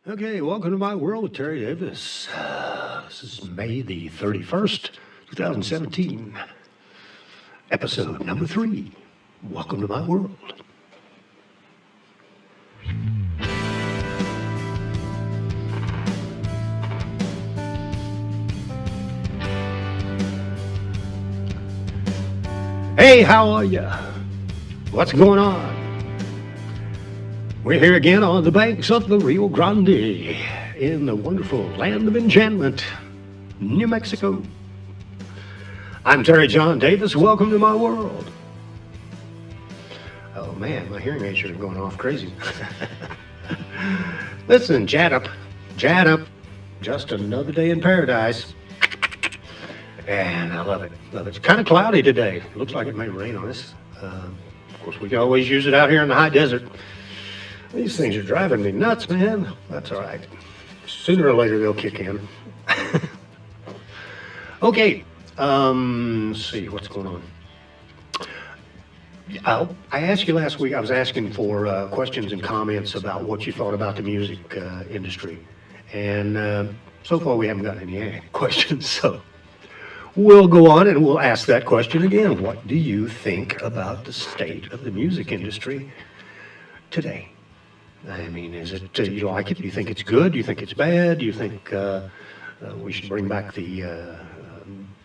Okay, welcome to my world with Terry Davis. This is May the 31st, 2017, episode number 3. Welcome to my world. Hey, how are you? What's going on? We're here again on the banks of the Rio Grande in the wonderful land of enchantment, New Mexico. I'm Terry John Davis. Welcome to my world. Oh man, my hearing aids are going off crazy. Listen, chat up. Just another day in paradise. And I love it. It's kind of cloudy today. Looks like it may rain on us. Of course, we can always use it out here in the high desert. These things are driving me nuts, man. That's all right. Sooner or later, they'll kick in. Okay. Let's see what's going on. I asked you last week, I was asking for questions and comments about what you thought about the music industry. And so far, we haven't gotten any questions. So we'll go on and we'll ask that question again. What do you think about the state of the music industry today? I mean, is it, you like it? Do you think it's good? Do you think it's bad? Do you think we should bring back the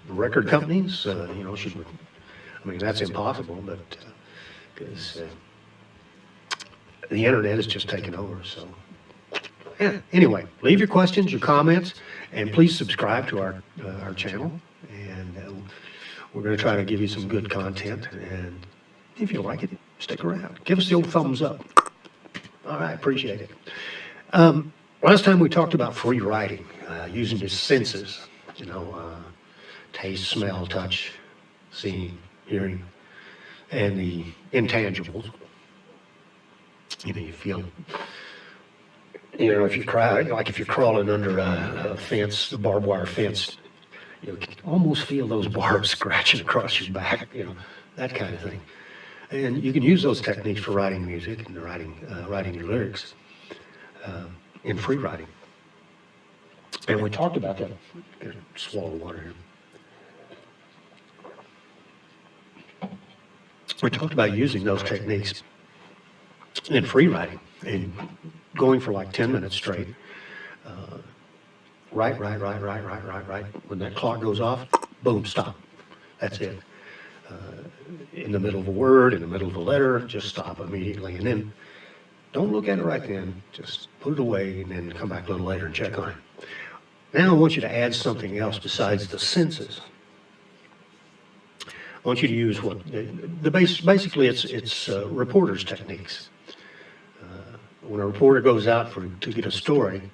record companies? Should we? I mean, that's impossible, but because the internet has just taken over. So, yeah. Anyway, leave your questions, your comments, and please subscribe to our channel. And we're going to try to give you some good content. And if you like it, stick around. Give us the old thumbs up. All right, appreciate it. Last time we talked about free writing, using your senses, taste, smell, touch, seeing, hearing, and the intangibles. You feel, if you cry, like if you're crawling under a fence, a barbed wire fence, you can almost feel those barbs scratching across your back, that kind of thing. And you can use those techniques for writing music and writing your lyrics in free writing. And we talked about that. Swallow water here. We talked about using those techniques in free writing and going for like 10 minutes straight. Write. When that clock goes off, boom, stop. That's it. In the middle of a word, in the middle of a letter, just stop immediately. And then don't look at it right then. Just put it away and then come back a little later and check on it. Now I want you to add something else besides the senses. I want you to use basically it's reporters' techniques. When a reporter goes out to get a story,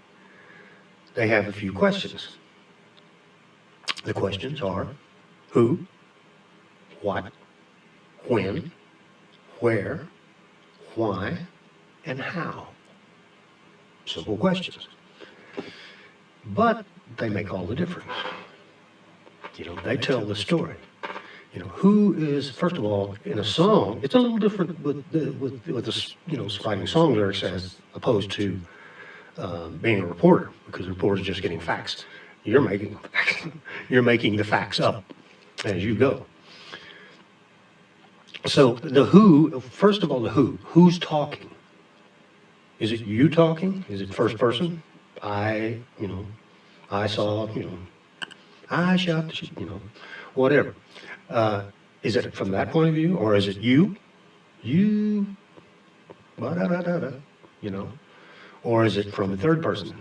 they have a few questions. The questions are who, what, when, where, why, and how. Simple questions. But they make all the difference. They tell the story. Who is, first of all, in a song, it's a little different with writing song lyrics as opposed to being a reporter, because a reporter is just getting facts. You're making the facts up as you go. So the who, first of all, who's talking? Is it you talking? Is it first person? I saw, I shot, whatever. Is it from that point of view, or is it you, or is it from the third person?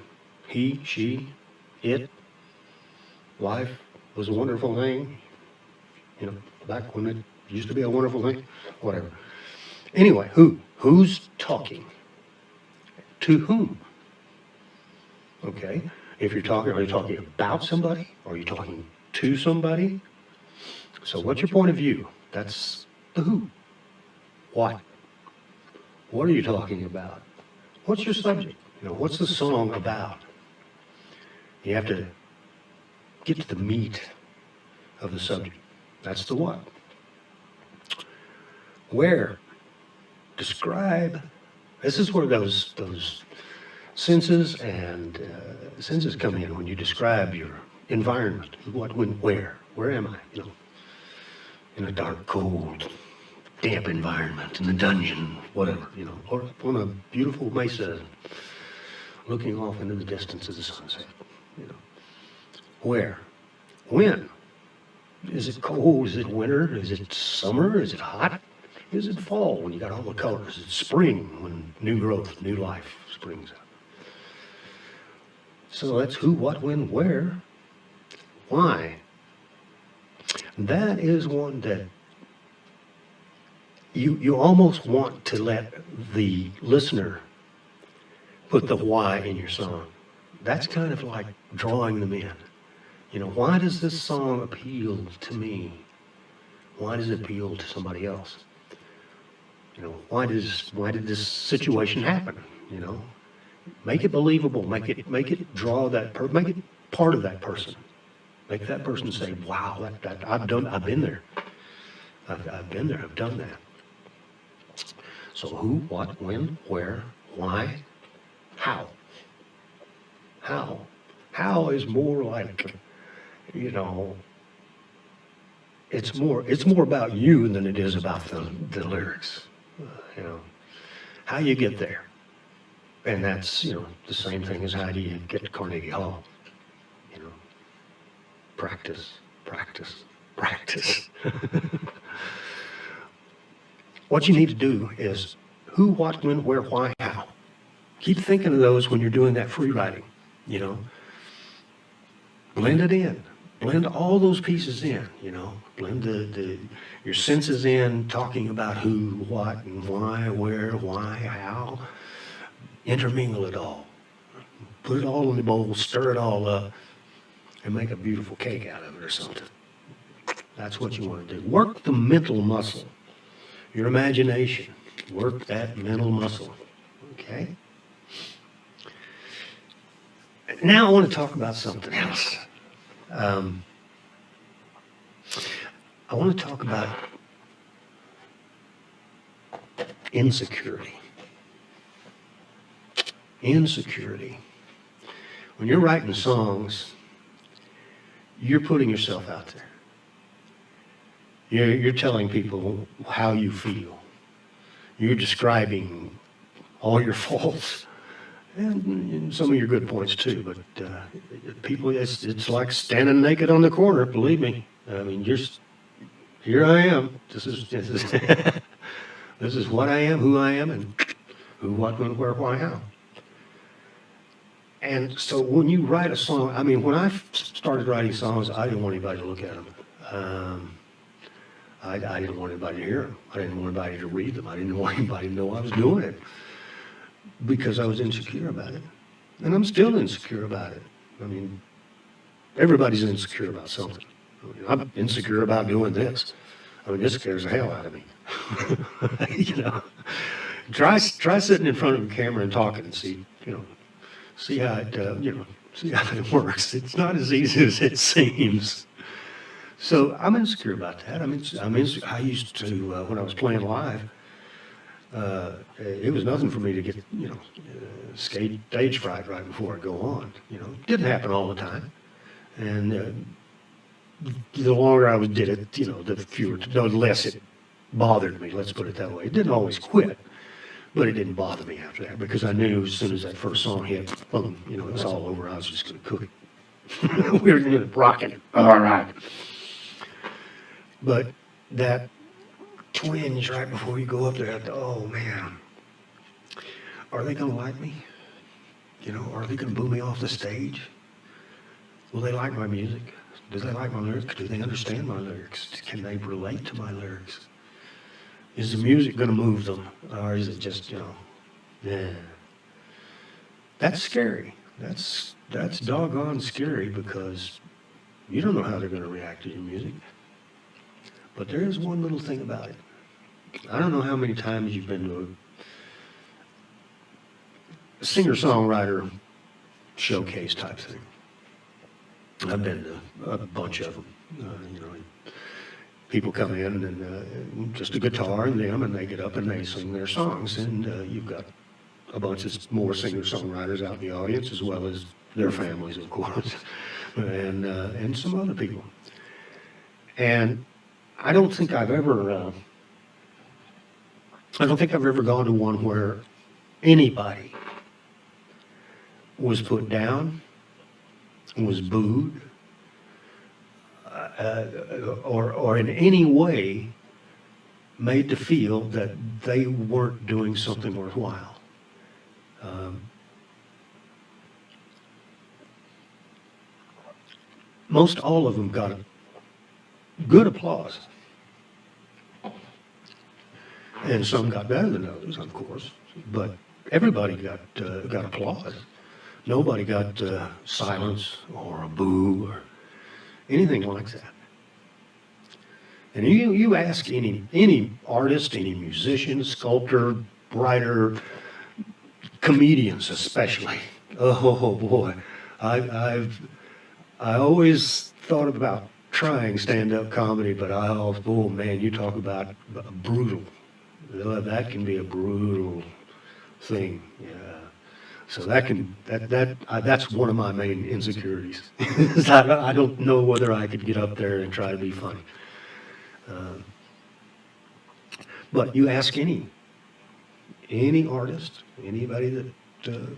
He, she, it, life was a wonderful thing, back when it used to be a wonderful thing, whatever. Anyway, who's talking? To whom? Okay, if you're talking, are you talking about somebody? Or are you talking to somebody? So what's your point of view? That's the who. What? What are you talking about? What's your subject? What's the song about? You have to get to the meat of the subject. That's the what. Where? Describe. This is where those senses, and senses come in when you describe your environment. What, when, where? Where am I? You know, in a dark, cold, damp environment, in the dungeon, whatever, you know, or on a beautiful mesa, looking off into the distance of the sunset, you know. Where? When? Is it cold? Is it winter? Is it summer? Is it hot? Is it fall when you got all the colors? Is it spring when new growth, new life springs up? So that's who, what, when, where, why. That is one that you almost want to let the listener put the why in your song. That's kind of like drawing them in. You know, why does this song appeal to me? Why does it appeal to somebody else? You know, why did this situation happen? You know, make it believable. Make it draw that. Make it part of that person. Make that person say, "Wow, I've been there. I've been there. I've done that." So who, what, when, where, why, how? How is more like, you know, it's more about you than it is about the lyrics. You know, how you get there. And that's, you know, the same thing as how do you get to Carnegie Hall. You know, practice, practice, practice. What you need to do is who, what, when, where, why, how. Keep thinking of those when you're doing that free writing, you know. Blend it in. Blend all those pieces in, you know. Blend your senses in, talking about who, what, and why, where, why, how. Intermingle it all. Put it all in the bowl, stir it all up, and make a beautiful cake out of it or something. That's what you want to do. Work the mental muscle. Your imagination. Work that mental muscle. Okay? Now I want to talk about something else. I want to talk about insecurity. Insecurity. When you're writing songs, you're putting yourself out there. You're telling people how you feel. You're describing all your faults and some of your good points too. But people, it's like standing naked on the corner. Believe me. I mean, here I am. This is this is what I am, who I am, and who, what, when, where, why, how. And so when you write a song, I mean, when I started writing songs, I didn't want anybody to look at them. I didn't want anybody to hear them. I didn't want anybody to read them. I didn't want anybody to know I was doing it because I was insecure about it. And I'm still insecure about it. I mean, everybody's insecure about something. I'm insecure about doing this. I mean, this scares the hell out of me. You know, try sitting in front of a camera and talking and see how it, see how it works. It's not as easy as it seems. So I'm insecure about that. I used to, when I was playing live, it was nothing for me to get, stage fright right before I go on. You know, it didn't happen all the time. And the longer I did it, the less it bothered me, let's put it that way. It didn't always quit, but it didn't bother me after that because I knew as soon as that first song hit, boom, it was all over. I was just going to cook it. We were rocking it. All right. But that twinge right before you go up there, oh man, are they going to like me? Are they going to boo me off the stage? Will they like my music? Do they like my lyrics? Do they understand my lyrics? Can they relate to my lyrics? Is the music going to move them? Or is it just, yeah. That's scary. That's doggone scary because you don't know how they're going to react to your music. But there is one little thing about it. I don't know how many times you've been to a singer-songwriter showcase type thing. I've been to a bunch of them. People come in and just a guitar and them, and they get up and they sing their songs, and you've got a bunch of more singer-songwriters out in the audience, as well as their families, of course, and some other people. And I don't think I've ever gone to one where anybody was put down, was booed, or in any way made to feel that they weren't doing something worthwhile. Most all of them got a good applause. And some got better than others, of course, but everybody got applause. Nobody got silence or a boo or anything like that. And you ask any artist, any musician, sculptor, writer, comedians especially. Oh boy, I always thought about trying stand-up comedy, but oh man, you talk about brutal. That can be a brutal thing. Yeah. So that's one of my main insecurities. I don't know whether I could get up there and try to be funny. But you ask any artist, anybody that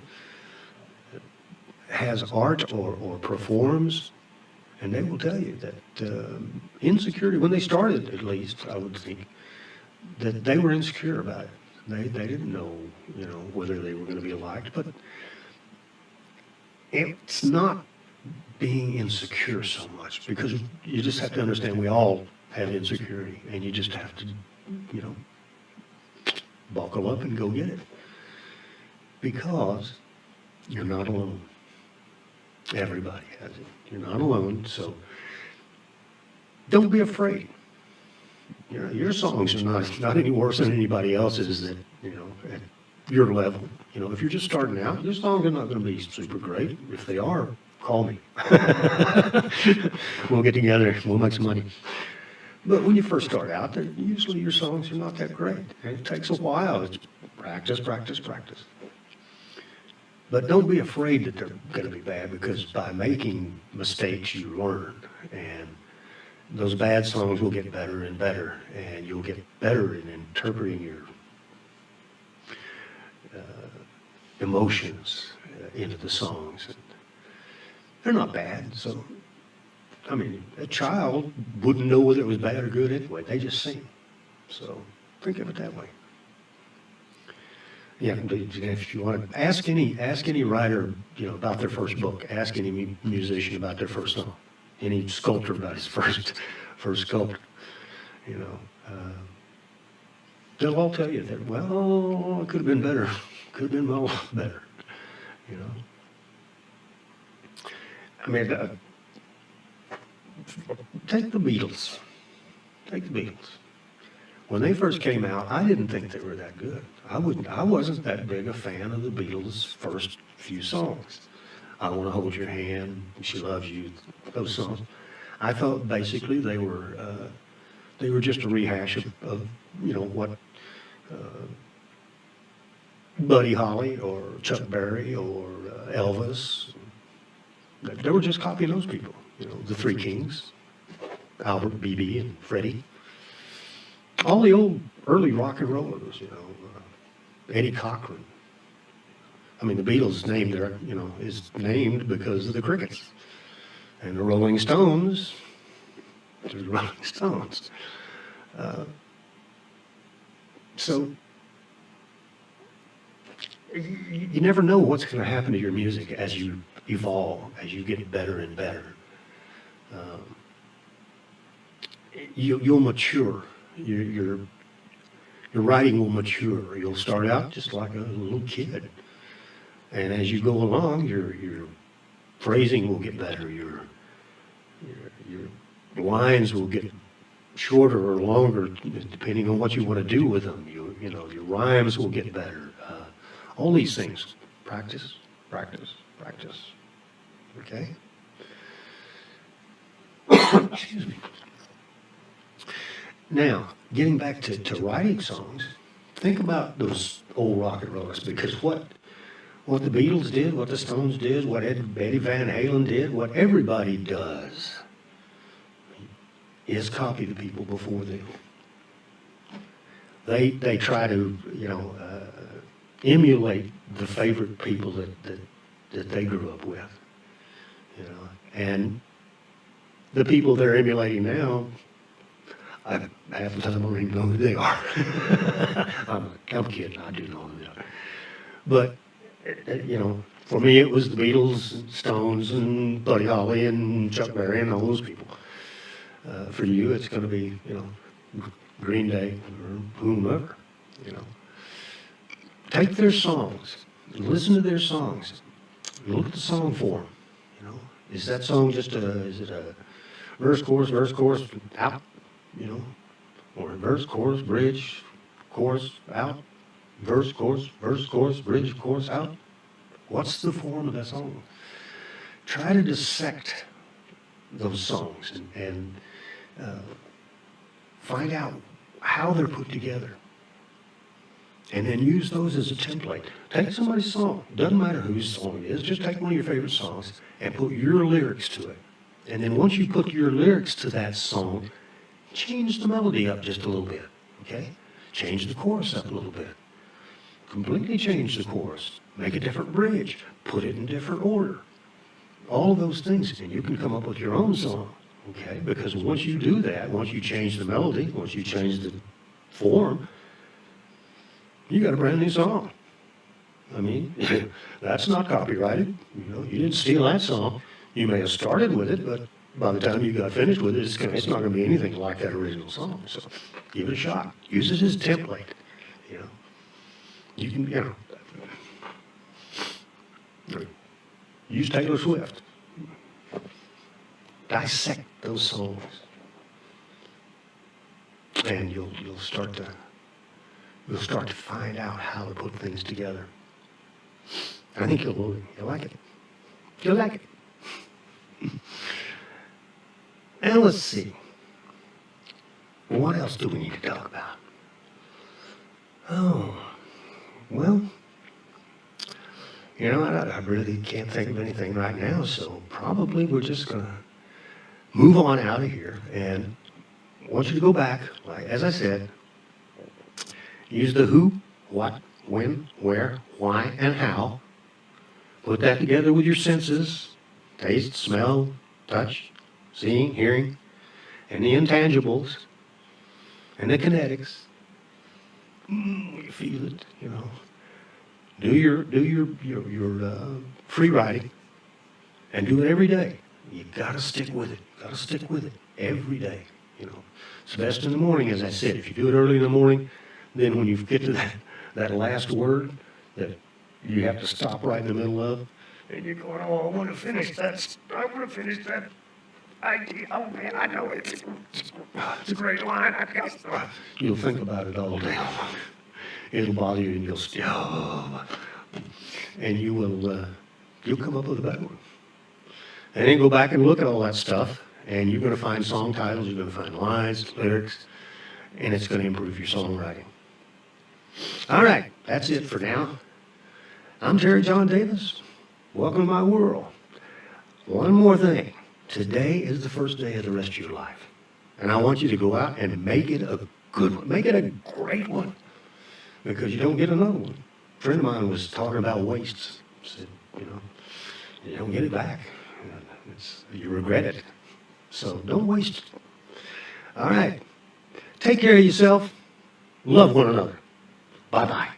has art or performs, and they will tell you that insecurity, when they started at least, I would think, that they were insecure about it. They didn't know, whether they were going to be liked, but it's not being insecure so much, because you just have to understand we all have insecurity, and you just have to, buckle up and go get it, because you're not alone. Everybody has it. You're not alone, so don't be afraid. Your songs are not any worse than anybody else's that, at your level. If you're just starting out, your songs are not going to be super great. If they are, call me. We'll get together. We'll make some money. But when you first start out, usually your songs are not that great. And it takes a while. It's practice, practice, practice. But don't be afraid that they're going to be bad, because by making mistakes, you learn. And those bad songs will get better and better, and you'll get better in interpreting your emotions into the songs. And they're not bad. So, a child wouldn't know whether it was bad or good anyway. They just sing. So think of it that way. Yeah, if you want to ask any writer, about their first book. Ask any musician about their first song. Any sculptor about his first sculpture. They'll all tell you that. Well, it could have been better. Could have been well better. Take the Beatles. When they first came out, I didn't think they were that good. I wasn't that big a fan of the Beatles' first few songs. I Want to Hold Your Hand, She Loves You, those songs. I thought basically they were just a rehash of what Buddy Holly or Chuck Berry or Elvis. They were just copying those people. The Three Kings, Albert, B.B., and Freddie. All the old early rock and rollers, Eddie Cochran. The Beatles is named because of the Crickets. And the Rolling Stones, the Rolling Stones. So you never know what's going to happen to your music as you evolve, as you get better and better. You'll mature. Your writing will mature. You'll start out just like a little kid, and as you go along, your phrasing will get better. Your lines will get shorter or longer, depending on what you want to do with them. Your rhymes will get better. All these things. Practice, practice, practice. Okay? Excuse me. Now, getting back to writing songs, think about those old rock and rollers, because what the Beatles did, what the Stones did, what Eddie Van Halen did, what everybody does is copy the people before them. They try to, emulate the favorite people that they grew up with, and the people they're emulating now, half the time I don't even know who they are. I'm kidding, I do know who they are. But, for me it was the Beatles, and Stones, and Buddy Holly, and Chuck Berry, and all those people. For you, it's going to be, Green Day, or whomever, Take their songs, and listen to their songs, and look at the song form, Is that song just is it a verse, chorus, out, or verse, chorus, bridge, chorus, out, verse, chorus, bridge, chorus, out? What's the form of that song? Try to dissect those songs and find out how they're put together. And then use those as a template. Take somebody's song. Doesn't matter whose song it is. Just take one of your favorite songs and put your lyrics to it. And then once you put your lyrics to that song, change the melody up just a little bit. Okay? Change the chorus up a little bit. Completely change the chorus. Make a different bridge. Put it in different order. All of those things. And you can come up with your own song. Okay? Because once you do that, once you change the melody, once you change the form, you got a brand new song. I mean, that's not copyrighted. You didn't steal that song. You may have started with it, but by the time you got finished with it, it's not going to be anything like that original song. So give it a shot. Use it as a template. You can, use Taylor Swift. Dissect those songs, and you'll start to find out how to put things together. I think you'll like it. You'll like it. And let's see. What else do we need to talk about? Oh, well, I really can't think of anything right now, so probably we're just going to move on out of here. And I want you to go back, as I said, use the who, what, when, where, why, and how. Put that together with your senses, taste, smell, touch, seeing, hearing, and the intangibles, and the kinetics. You feel it, Do your free writing, and do it every day. You gotta stick with it. Gotta stick with it every day. It's best in the morning, as I said. If you do it early in the morning, then when you get to that last word that you have to stop right in the middle of, and you're going, oh, I want to finish that idea. Oh, man, I know it. It's a great line. You'll think about it all day. It'll bother you, and you'll still, and you'll come up with a better one. And then go back and look at all that stuff, and you're going to find song titles, you're going to find lines, lyrics, and it's going to improve your songwriting. All right, that's it for now. I'm Terry John Davis. Welcome to my world. One more thing. Today is the first day of the rest of your life. And I want you to go out and make it a good one. Make it a great one. Because you don't get another one. A friend of mine was talking about wastes. Said, you don't get it back. You regret it. So don't waste it. All right. Take care of yourself. Love one another. Bye-bye.